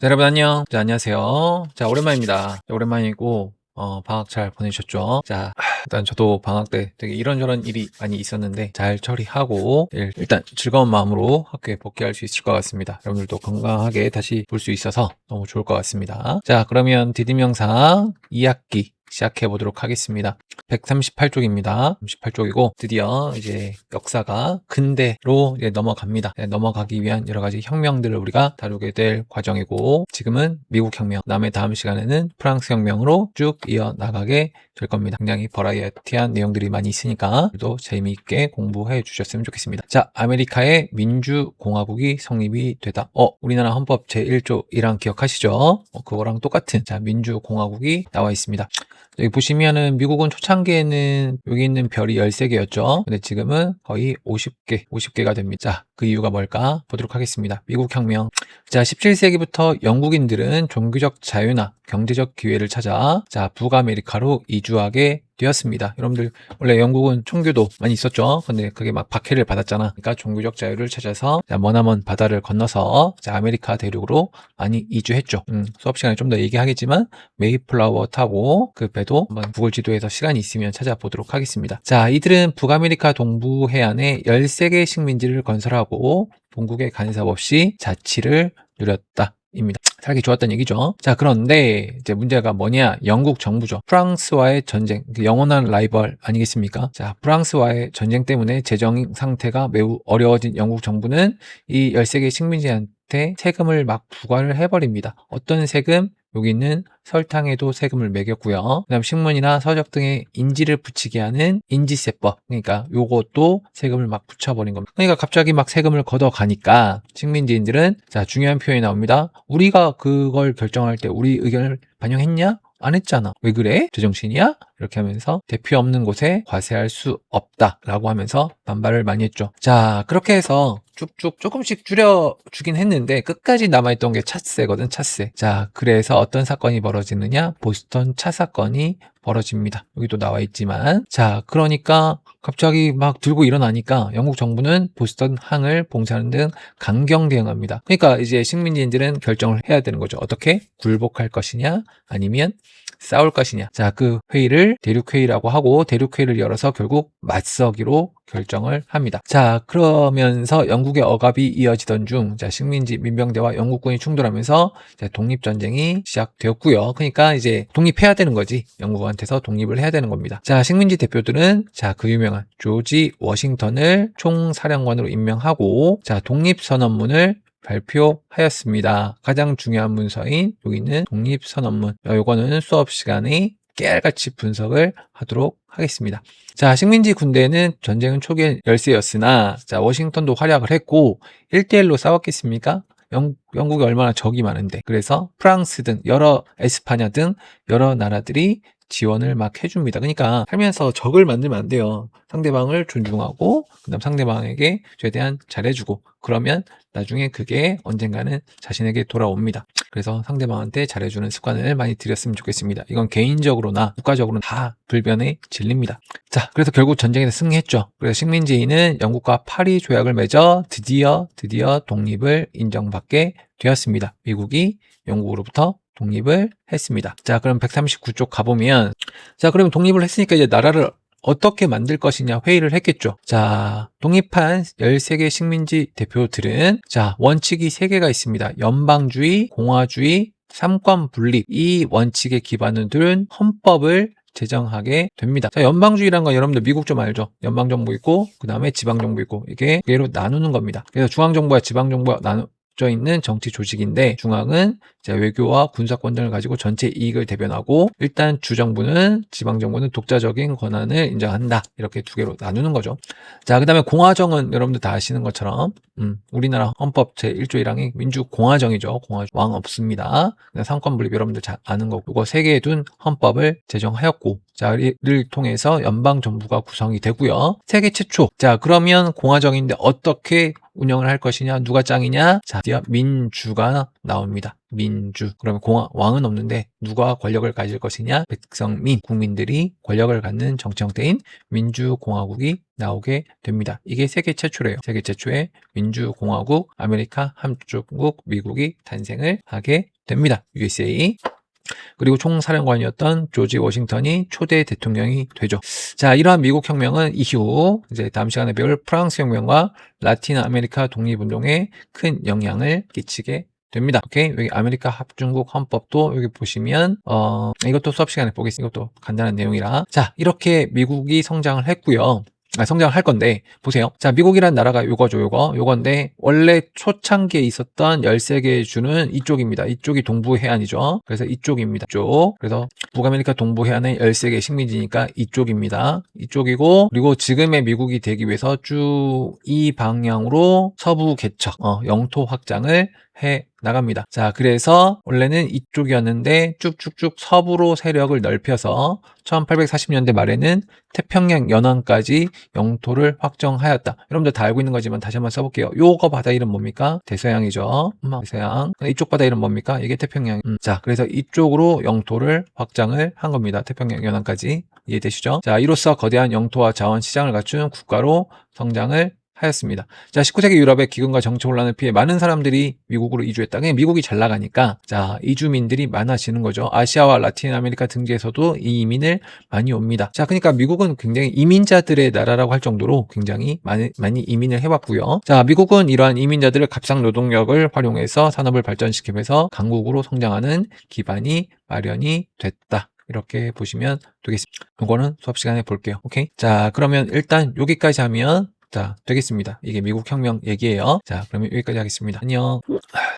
자, 여러분 안녕. 자, 안녕하세요. 자, 오랜만입니다. 오랜만이고 방학 잘 보내셨죠? 자, 일단 저도 방학 때 되게 이런저런 일이 많이 있었는데 잘 처리하고 일단 즐거운 마음으로 학교에 복귀할 수 있을 것 같습니다. 여러분들도 건강하게 다시 볼 수 있어서 너무 좋을 것 같습니다. 자, 그러면 디딤영상 2학기 시작해 보도록 하겠습니다. 138쪽입니다. 38쪽이고 드디어 이제 역사가 근대로 이제 넘어갑니다. 넘어가기 위한 여러 가지 혁명들을 우리가 다루게 될 과정이고 지금은 미국 혁명, 그다음에 다음 시간에는 프랑스 혁명으로 쭉 이어나가게 될 겁니다. 굉장히 버라이어티한 내용들이 많이 있으니까 또 재미있게 공부해 주셨으면 좋겠습니다. 자, 아메리카의 민주공화국이 성립이 되다. 우리나라 헌법 제1조 1항 기억하시죠? 그거랑 똑같은 자 민주공화국이 나와 있습니다. 여기 보시면은 미국은 초창기에는 여기 있는 별이 13개였죠. 근데 지금은 거의 50개가 됩니다. 자, 그 이유가 뭘까 보도록 하겠습니다. 미국 혁명. 자, 17세기부터 영국인들은 종교적 자유나 경제적 기회를 찾아 자, 북아메리카로 이주하게 되었습니다. 여러분들 원래 영국은 총교도 많이 있었죠. 근데 그게 막 박해를 받았잖아. 그러니까 종교적 자유를 찾아서 자, 머나먼 바다를 건너서 자, 아메리카 대륙으로 많이 이주했죠. 수업 시간에 좀 더 얘기하겠지만 메이플라워 타고 그 배도 한번 구글 지도에서 시간이 있으면 찾아보도록 하겠습니다. 자, 이들은 북아메리카 동부 해안에 13개 식민지를 건설하고 본국의 간섭 없이 자치를 누렸다. 입니다. 살기 좋았던 얘기죠. 자, 그런데 이제 문제가 뭐냐? 영국 정부죠. 프랑스와의 전쟁, 영원한 라이벌 아니겠습니까? 자, 프랑스와의 전쟁 때문에 재정 상태가 매우 어려워진 영국 정부는 이 13개 식민지한테 세금을 막 부과를 해버립니다. 어떤 세금? 여기 있는 설탕에도 세금을 매겼고요. 그 다음 식문이나 서적 등에 인지를 붙이게 하는 인지세법. 그러니까 요것도 세금을 막 붙여버린 겁니다. 그러니까 갑자기 막 세금을 걷어가니까 식민지인들은 자, 중요한 표현이 나옵니다. 우리가 그걸 결정할 때 우리 의견을 반영했냐? 안 했잖아. 왜 그래? 제정신이야? 이렇게 하면서 대표 없는 곳에 과세할 수 없다라고 하면서 반발을 많이 했죠. 자, 그렇게 해서 쭉쭉 조금씩 줄여주긴 했는데 끝까지 남아있던 게 차세거든, 차세. 자, 그래서 어떤 사건이 벌어지느냐? 보스턴 차 사건이 벌어집니다. 여기도 나와 있지만 자, 그러니까 갑자기 막 들고 일어나니까 영국 정부는 보스턴 항을 봉쇄하는 등 강경 대응합니다. 그러니까 이제 식민지인들은 결정을 해야 되는 거죠. 어떻게 굴복할 것이냐 아니면 싸울 것이냐. 자, 그 회의를 대륙회의라고 하고 대륙회의를 열어서 결국 맞서기로 결정을 합니다. 자, 그러면서 영국의 억압이 이어지던 중 자, 식민지 민병대와 영국군이 충돌하면서 독립전쟁이 시작되었고요. 그러니까 이제 독립해야 되는 거지. 영국한테서 독립을 해야 되는 겁니다. 자, 식민지 대표들은 자, 그 유명한 조지 워싱턴을 총사령관으로 임명하고 자, 독립선언문을 발표하였습니다. 가장 중요한 문서인 여기 있는 독립선언문. 요거는 수업 시간에 깨알같이 분석을 하도록 하겠습니다. 자, 식민지 군대는 전쟁은 초기엔 열세였으나 자, 워싱턴도 활약을 했고 1대1로 싸웠겠습니까? 영국이 얼마나 적이 많은데. 그래서 프랑스 등 에스파냐 등 여러 나라들이 지원을 막 해줍니다. 그러니까 살면서 적을 만들면 안 돼요. 상대방을 존중하고 그다음 상대방에게 최대한 잘해주고 그러면 나중에 그게 언젠가는 자신에게 돌아옵니다. 그래서 상대방한테 잘해주는 습관을 많이 들였으면 좋겠습니다. 이건 개인적으로나 국가적으로는 다 불변에 진립니다. 자, 그래서 결국 전쟁에서 승리했죠. 그래서 식민지인은 영국과 파리 조약을 맺어 드디어 독립을 인정받게 되었습니다. 미국이 영국으로부터 독립을 했습니다. 자, 그럼 139쪽 가보면 자, 그러면 독립을 했으니까 이제 나라를 어떻게 만들 것이냐 회의를 했겠죠. 자, 독립한 13개 식민지 대표들은 자, 원칙이 3개가 있습니다. 연방주의, 공화주의, 삼권 분립. 이 원칙에 기반을 둔 헌법을 제정하게 됩니다. 자, 연방주의란 건 여러분들 미국 좀 알죠? 연방정부 있고 그 다음에 지방정부 있고 이게 두 개로 나누는 겁니다. 그래서 중앙정부와 지방정부가 나눠져 있는 정치 조직인데 중앙은 외교와 군사권 등을 가지고 전체 이익을 대변하고 일단 주정부는 지방정부는 독자적인 권한을 인정한다. 이렇게 두 개로 나누는 거죠. 자, 그 다음에 공화정은 여러분들 다 아시는 것처럼 우리나라 헌법 제1조 1항이 민주공화정이죠. 왕 없습니다. 상권분립 여러분들 잘 아는 거고 이거 3개에 둔 헌법을 제정하였고 자를 통해서 연방 정부가 구성이 되고요. 세계 최초. 자, 그러면 공화정인데 어떻게 운영을 할 것이냐, 누가 짱이냐? 자, 드디어 민주가 나옵니다. 민주. 그러면 왕은 없는데 누가 권력을 가질 것이냐? 백성민, 국민들이 권력을 갖는 정치 형태인 민주공화국이 나오게 됩니다. 이게 세계 최초래요. 세계 최초의 민주공화국, 아메리카 합중국, 미국이 탄생을 하게 됩니다. USA. 그리고 총사령관이었던 조지 워싱턴이 초대 대통령이 되죠. 자, 이러한 미국 혁명은 이후 이제 다음 시간에 배울 프랑스 혁명과 라틴 아메리카 독립운동에 큰 영향을 끼치게 됩니다. 오케이. 여기 아메리카 합중국 헌법도 여기 보시면 이것도 수업 시간에 보겠습니다. 이것도 간단한 내용이라. 자, 이렇게 미국이 성장을 했고요. 성장을 할 건데 보세요. 자, 미국이란 나라가 요거죠. 요건데 원래 초창기에 있었던 13개의 주는 이쪽입니다. 이쪽이 동부 해안이죠. 그래서 이쪽입니다. 이쪽. 그래서 북아메리카 동부 해안의 13개 식민지니까 이쪽입니다. 이쪽이고, 그리고 지금의 미국이 되기 위해서 쭉 이 방향으로 서부 개척, 영토 확장을 해 나갑니다. 자, 그래서 원래는 이쪽이었는데 쭉쭉쭉 서부로 세력을 넓혀서 1840년대 말에는 태평양 연안까지 영토를 확정하였다. 여러분들 다 알고 있는 거지만 다시 한번 써볼게요. 요거 바다 이름 뭡니까? 대서양이죠. 대서양. 이쪽 바다 이름 뭡니까? 이게 태평양. 자, 그래서 이쪽으로 영토를 확장을 한 겁니다. 태평양 연안까지. 이해되시죠? 자, 이로써 거대한 영토와 자원 시장을 갖춘 국가로 성장을 하였습니다. 자, 19세기 유럽의 기근과 정치 혼란을 피해 많은 사람들이 미국으로 이주했다. 그냥 미국이 잘 나가니까 자, 이주민들이 많아지는 거죠. 아시아와 라틴 아메리카 등지에서도 이 이민을 많이 옵니다. 자, 그러니까 미국은 굉장히 이민자들의 나라라고 할 정도로 굉장히 많이 이민을 해왔고요. 자, 미국은 이러한 이민자들을 값싼 노동력을 활용해서 산업을 발전시키면서 강국으로 성장하는 기반이 마련이 됐다. 이렇게 보시면 되겠습니다. 이거는 수업 시간에 볼게요. 오케이. 자, 그러면 일단 여기까지 하면 자, 되겠습니다. 이게 미국 혁명 얘기예요. 자, 그러면 여기까지 하겠습니다. 안녕.